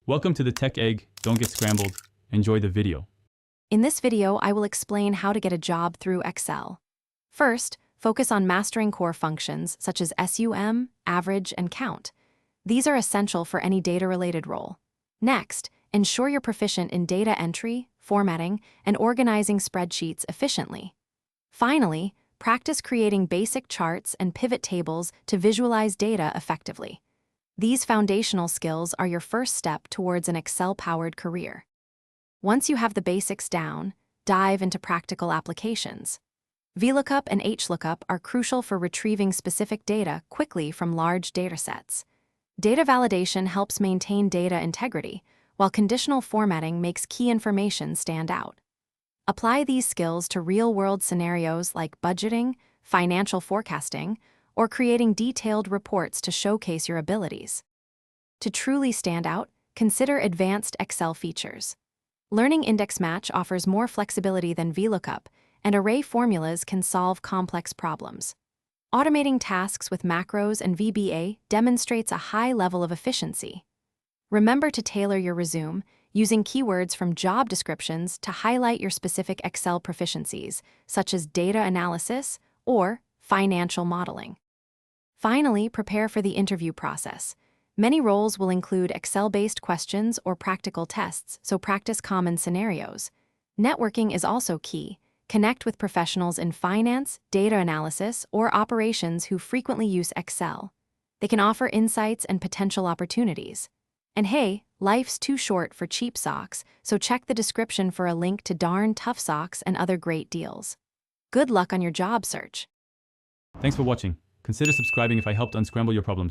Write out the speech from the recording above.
Welcome to the Tech Egg. Don't get scrambled. Enjoy the video. In this video, I will explain how to get a job through Excel. First, focus on mastering core functions such as SUM, average, and count. These are essential for any data-related role. Next, ensure you're proficient in data entry, formatting, and organizing spreadsheets efficiently. Finally, practice creating basic charts and pivot tables to visualize data effectively. These foundational skills are your first step towards an Excel-powered career. Once you have the basics down, dive into practical applications. VLOOKUP and HLOOKUP are crucial for retrieving specific data quickly from large datasets. Data validation helps maintain data integrity, while conditional formatting makes key information stand out. Apply these skills to real-world scenarios like budgeting, financial forecasting, or creating detailed reports to showcase your abilities. To truly stand out, consider advanced Excel features. Learning index match offers more flexibility than VLOOKUP, and array formulas can solve complex problems. Automating tasks with macros and VBA demonstrates a high level of efficiency. Remember to tailor your resume, using keywords from job descriptions to highlight your specific Excel proficiencies, such as data analysis or financial modeling. Finally, prepare for the interview process. Many roles will include Excel-based questions or practical tests, so practice common scenarios. Networking is also key. Connect with professionals in finance, data analysis, or operations who frequently use Excel. They can offer insights and potential opportunities. And hey, life's too short for cheap socks, so check the description for a link to darn tough socks and other great deals. Good luck on your job search. Thanks for watching. Consider subscribing if I helped unscramble your problems.